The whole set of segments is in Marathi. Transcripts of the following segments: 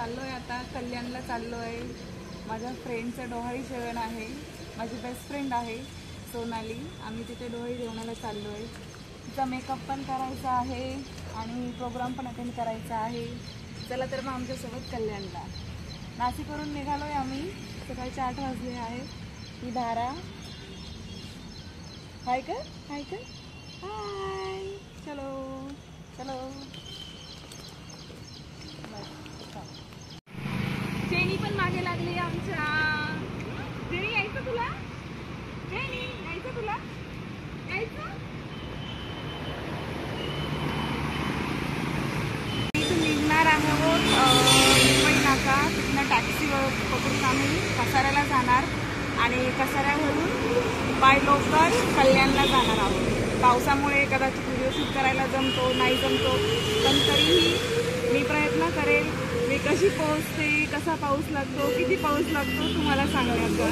चाललोय आता कल्याणला चाललोय। माझ्या फ्रेंडचं डोहाळी जेवण आहे, माझी बेस्ट फ्रेंड आहे सोनाली। आम्ही तिथे डोहाळी जेवणाला चाललोय। तिचा मेकअप पण करायचा आहे आणि प्रोग्राम पण अटेंड करायचा आहे। चला तर मग आमच्यासोबत कल्याणला। नाशिकवरून निघालोय आम्ही, सकाळचे 8 वाजले आहे। ही धारा हाय का हाय का हाय, चलो चलो। जेनी पण मागे लागली आमच्या। जेनी यायचं तुला? जेनी यायचं तुला? यायचं? इथून निघणार आहोत मुंबई नाका, तिथनं टॅक्सी पकडून आम्ही कसाऱ्याला जाणार आणि कसाऱ्यावरून बाय लोकल कल्याणला जाणार आहोत। पावसामुळे कदाचित व्हिडिओ शूट करायला जमतो नाही जमतो, पण तरीही मी प्रयत्न करेल। मी कशी पोहोचते, कसा पाऊस लागतो, किती पाऊस लागतो तुम्हाला सांगण्याचा।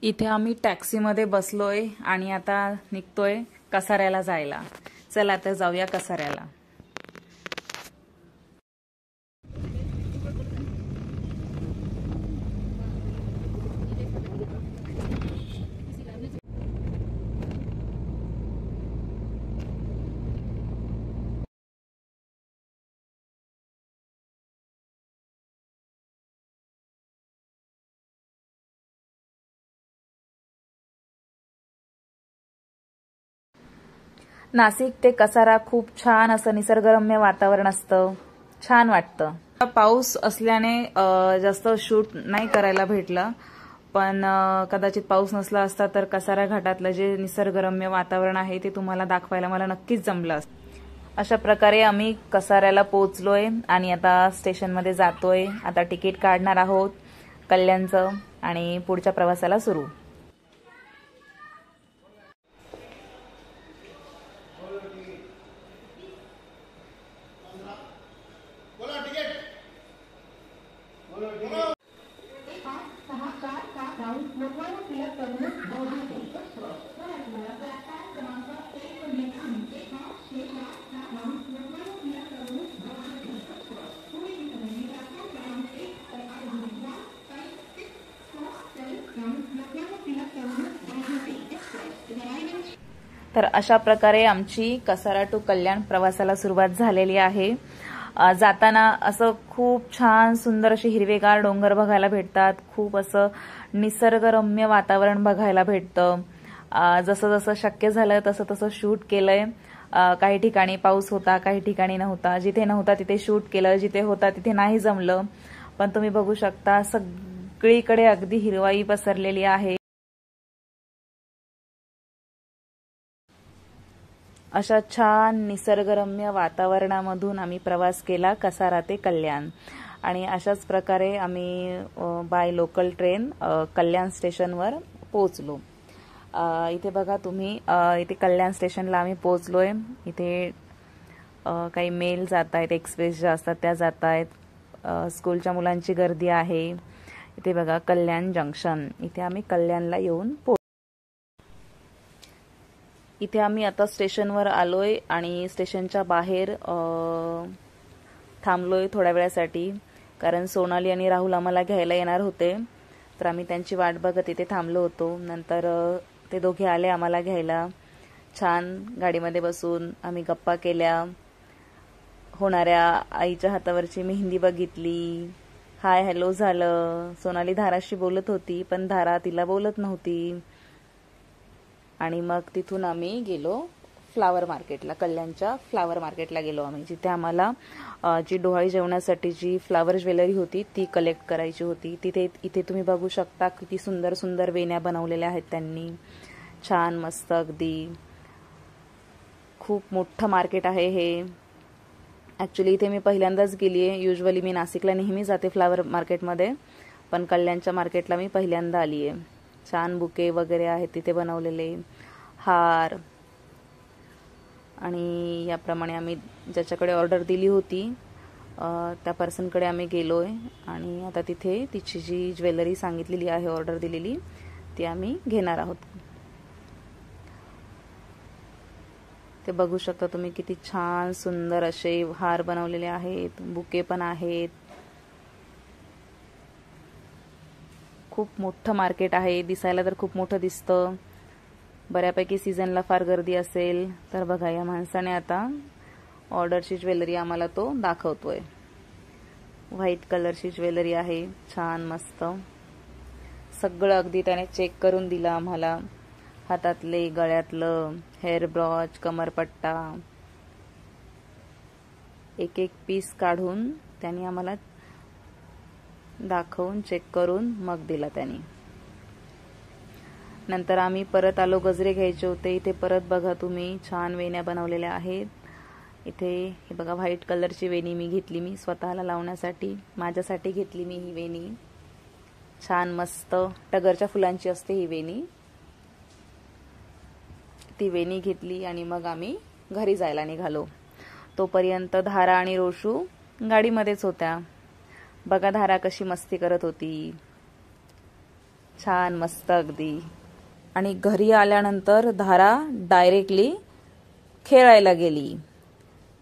इथे आम्ही टॅक्सीमध्ये बसलोय आणि आता निघतोय कसाऱ्याला जायला। चला आता जाऊया कसाऱ्याला। नाशिक ते कसारा खूप छान असं निसर्गरम्य वातावरण असतं, छान वाटतं। पाऊस असल्याने जास्त शूट नाही करायला भेटलं, पण कदाचित पाऊस नसला असता तर कसारा घाटातलं जे निसर्गरम्य वातावरण आहे ते तुम्हाला दाखवायला मला नक्कीच जमलं असतं। अशा प्रकारे आम्ही कसाऱ्याला पोहोचलोय आणि आता स्टेशनमध्ये जातोय। आता तिकीट काढणार आहोत कल्याणचं आणि पुढच्या प्रवासाला सुरू। तर अशा प्रकारे आमची कसारा टू कल्याण प्रवासाला सुरुवात झालेली आहे। जाताना असं खूप छान सुंदर अशी हिरवेगार डोंगर बघायला भेटतात, खूप असं निसर्गरम्य वातावरण बघायला भेटतं। जसं जसं शक्य झालं तसं तसं शूट केलंय। काही ठिकाणी पाऊस होता, काही ठिकाणी नव्हता, जिथे नव्हता तिथे शूट केलं, जिथे होता तिथे नाही जमलं, पण तुम्ही बघू शकता सगळीकडे अगदी हिरवाई पसरलेली आहे। अशा छान निसर्गरम्य वातावरणामधून आम्ही प्रवास केला कसारा ते कल्याण आणि अशाच प्रकारे आम्ही बाय लोकल ट्रेन कल्याण स्टेशनवर पोहोचलो। इथे बघा तुम्ही, इथे कल्याण स्टेशनला आम्ही पोहोचलोय। इथे काही मेल जात आहेत, एक्सप्रेस ज्या असतात त्या जात आहेत, स्कूलच्या मुलांची गर्दी आहे। इथे बघा कल्याण जंक्शन, इथे आम्ही कल्याणला येऊन इथे आम्ही आता स्टेशनवर आलोय आणि स्टेशनच्या बाहेर थांबलोय थोड्या वेळासाठी, कारण सोनाली आणि राहुल आम्हाला घ्यायला येणार होते, तर आम्ही त्यांची वाट बघत इथे थांबलो होतो। नंतर ते दोघे आले आम्हाला घ्यायला। छान गाडीमध्ये बसून आम्ही गप्पा केल्या, होणाऱ्या आईच्या हातावरची मेहंदी बघितली, हाय हॅलो झालं। सोनाली धाराशी बोलत होती पण धारा तिला बोलत नव्हती। आणि मग तिथून आम्ही गेलो फ्लावर मार्केटला, कल्याणच्या फ्लावर मार्केटला गेलो आम्ही, जिथे आम्हाला जी डोहाळी जेवणासाठी जी फ्लावर ज्वेलरी होती ती कलेक्ट करायची होती। इथे तुम्ही बघू शकता किती सुंदर सुंदर वेण्या बनवलेल्या आहेत त्यांनी, छान मस्त अगदी। खूप मोठं मार्केट आहे हे। ॲक्च्युली इथे मी पहिल्यांदाच गेली आहे। युजली मी नाशिकला नेहमी जाते फ्लावर मार्केटमध्ये, पण कल्याणच्या मार्केटला मी पहिल्यांदा आली आहे। छान बुके वगैरे आहेत तिथे बनवलेले, हार, आणि याप्रमाणे आम्ही ज्याच्याकडे ऑर्डर दिली होती त्या पर्सनकडे आम्ही गेलो आहे आणि आता तिथे तिची जी ज्वेलरी सांगितलेली आहे, ऑर्डर दिलेली, ती आम्ही घेणार आहोत. ते बघू शकता तुम्ही किती छान सुंदर असे हार बनवलेले आहेत, बुके पण आहेत. खूप मोठं मार्केट आहे, दिसायला तर खूप मोठं दिसतं. बऱ्यापैकी सीझनला फार गर्दी असेल. तर बघा, या माणसाने आता ऑर्डरची ज्वेलरी आम्हाला तो दाखवतोय. व्हाईट कलरची ज्वेलरी आहे, छान मस्त. सगळं अगदी त्याने चेक करून दिलं आम्हाला. हातातले, गळ्यातलं, हेअर ब्रॉच, कमरपट्टा, एक एक पीस काढून त्यांनी आम्हाला दाखवून चेक करून मग दिला त्यांनी. नंतर आम्ही परत आलो, गजरे घ्यायचे होते. इथे परत बघा तुम्ही छान वेण्या बनवलेल्या आहेत. इथे हे बघा, व्हाईट कलरची वेणी मी घेतली, मी स्वतःला लावण्यासाठी, माझ्यासाठी घेतली मी ही वेणी. छान मस्त टगरच्या फुलांची असते ही वेणी. ती वेणी घेतली आणि मग आम्ही घरी जायला निघालो. तोपर्यंत धारा आणि रोशू गाडीमध्येच होत्या. बघा धारा कशी मस्ती करत होती, छान मस्त अगदी. आणि घरी आल्यानंतर धारा डायरेक्टली खेळायला गेली.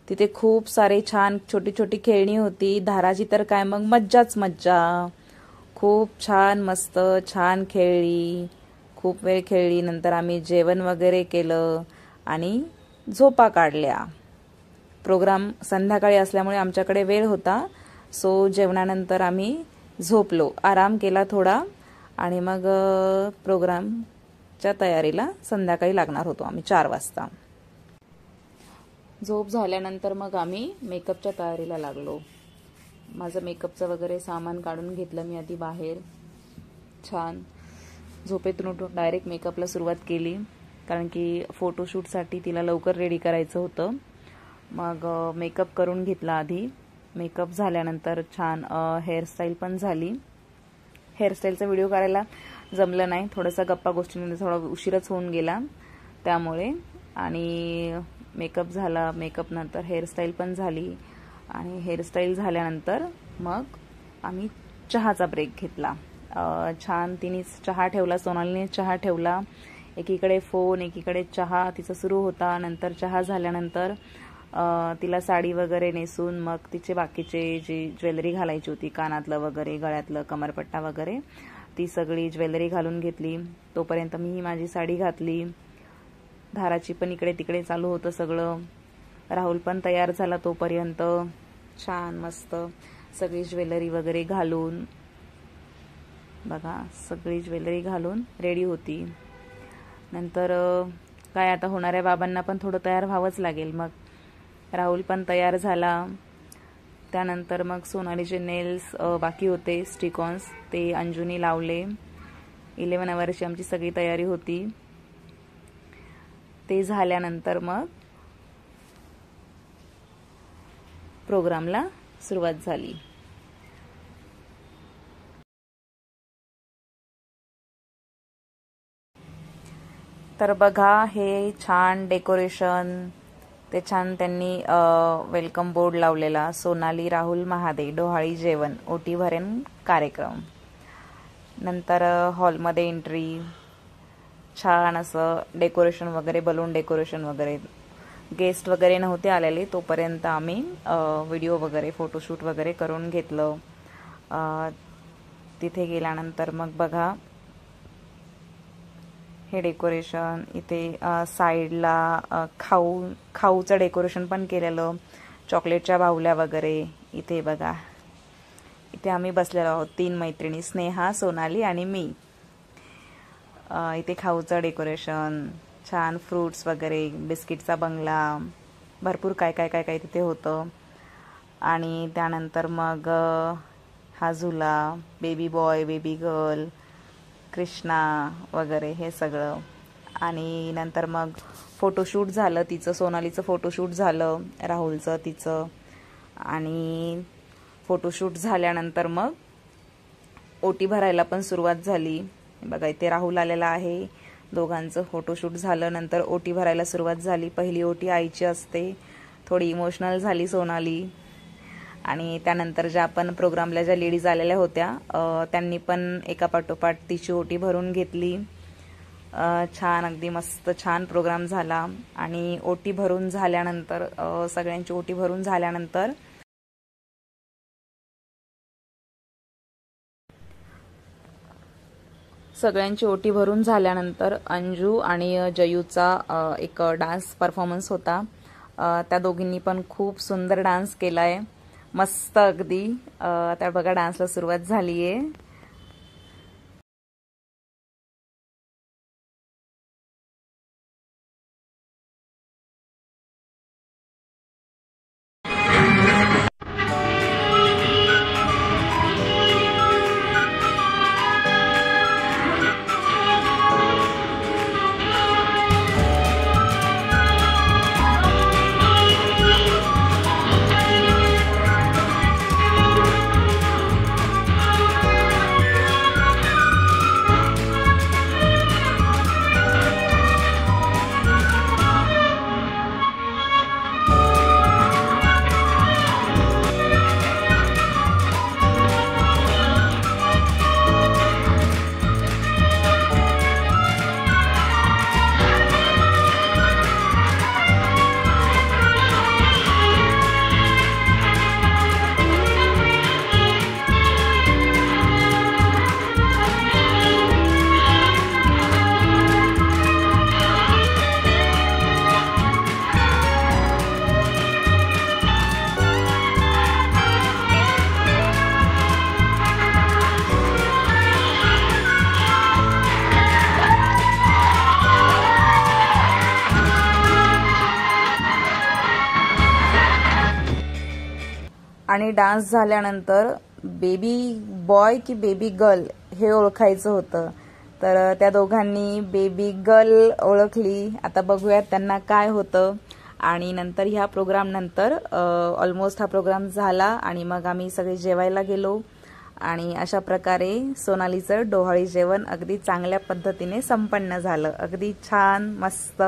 तिथे खूप सारे छान छोटी छोटी खेळणी होती. धाराची तर काय मग मज्जाच मज्जा. खूप छान मस्त छान खेळली, खूप वेळ खेळली. नंतर आम्ही जेवण वगैरे केलं आणि झोपा काढल्या. प्रोग्राम संध्याकाळी असल्यामुळे आमच्याकडे वेळ होता, सो जेवणानंतर आम्ही झोपलो, आराम केला थोडा आणि मग प्रोग्रामच्या तयारीला संध्याकाळी लागणार होतो आम्ही 4 वाजता. झोप झाल्यानंतर मग आम्ही मेकअपच्या तयारीला लागलो. माझं मेकअपचं वगैरे सामान काढून घेतलं मी आधी बाहेर. छान झोपेतून उठून डायरेक्ट मेकअपला सुरुवात केली, कारण की फोटोशूटसाठी तिला लवकर रेडी करायचं होतं. मग मेकअप करून घेतला आधी. मेकअप झाल्यानंतर छान हेअरस्टाईल पण झाली. हेअरस्टाईलचा व्हिडिओ करायला जमलं नाही, थोडासा गप्पा गोष्टींमध्ये थोडा उशीरच होऊन गेला त्यामुळे. आणि मेकअप झाला, मेकअप नंतर हेअरस्टाईल पण झाली आणि हेअरस्टाईल झाल्यानंतर मग आम्ही चहाचा ब्रेक घेतला. छान तिने चहा ठेवला, सोनालीने चहा ठेवला. एकीकडे फोन, एकीकडे चहा तिचा सुरू होता. नंतर चहा झाल्यानंतर तिला साडी वगैरे नेसून मग तिचे बाकीचे जी ज्वेलरी घालायची होती, कानातलं वगैरे, गळ्यातलं, कमरपट्टा वगैरे, ती सगळी ज्वेलरी घालून घेतली. तोपर्यंत मीही माझी साडी घातली. धाराची पण इकडे तिकडे चालू होतं सगळं. राहुल पण तयार झाला तोपर्यंत. छान मस्त सगळी ज्वेलरी वगैरे घालून, बघा सगळी ज्वेलरी घालून रेडी होती. नंतर काय आता होणाऱ्या बाबांना पण थोडं तयार व्हावंच लागेल. मग राहुल पण तयार झाला. त्यानंतर मग सोनालीचे नेल्स बाकी होते, स्टिकॉन्स, ते अंजुनी लावले. 11 आवर्सची आमची सगळी तयारी होती. ते झाल्यानंतर मग प्रोग्रामला सुरुवात झाली. तर बघा हे छान डेकोरेशन, ते छान त्यांनी वेलकम बोर्ड लावलेला, सोनाली, राहुल, महादे, डोहाळी जेवण, ओटी भरण कार्यक्रम. नंतर हॉलमध्ये एंट्री, छान असं डेकोरेशन वगैरे, बलून डेकोरेशन वगैरे. गेस्ट वगैरे नव्हते आलेले तोपर्यंत आम्ही व्हिडिओ वगैरे, फोटोशूट वगैरे करून घेतलं. तिथे गेल्यानंतर मग बघा हे डेकोरेशन. इथे साईडला खाऊचं डेकोरेशन पण केलेलं, चॉकलेटच्या बाहुल्या वगैरे. इथे बघा, इथे आम्ही बसलेलो आहोत 3 मैत्रिणी, स्नेहा, सोनाली आणि मी. इथे खाऊचं डेकोरेशन, छान फ्रूट्स वगैरे, बिस्किटचा बंगला, भरपूर काय काय काय काय तिथे होतं. आणि त्यानंतर मग हा झुला, baby boy, baby girl, Krishna वगैरे हे सगळं. आणि नंतर मग फोटोशूट झालं तिचं, सोनालीचं फोटोशूट झालं, राहुलचं, तिचं. आणि फोटोशूट झाल्यानंतर मग ओटी भरायला पण सुरुवात झाली. बघा इथे राहुल आलेला आहे. दोघांचं फोटोशूट झालं, नंतर ओटी भरायला सुरुवात झाली. पहिली ओटी आईची असते. थोडी इमोशनल झाली सोनाली. आणि त्यानंतर ज्या आपण प्रोग्रामला ज्या लेडीज आलेल्या होत्या त्यांनी पण एकापाठोपाठ तिची ओटी भरून घेतली। छान, अगदी मस्त छान प्रोग्राम झाला। आणि ओटी भरून झाल्यानंतर सगळ्यांची ओटी भरून झाल्यानंतर अंजू आणि जयूचा एक डान्स परफॉर्मन्स होता। त्या दोघींनी पण खूप सुंदर डान्स केलाय, मस्त अगदी। त्या बघा डान्सला सुरुवात झालीये। आणि डान्स झाल्यानंतर बेबी बॉय की बेबी गर्ल हे ओळखायचं होतं, तर त्या दोघांनी बेबी गर्ल ओळखली। आता बघूयात त्यांना काय होतं। आणि नंतर ह्या प्रोग्राम नंतर ऑलमोस्ट हा प्रोग्राम झाला आणि मग आम्ही सगळे जेवायला गेलो। आणि अशा प्रकारे सोनालीचं डोहाळी जेवण अगदी चांगल्या पद्धतीने संपन्न झालं, अगदी छान मस्त।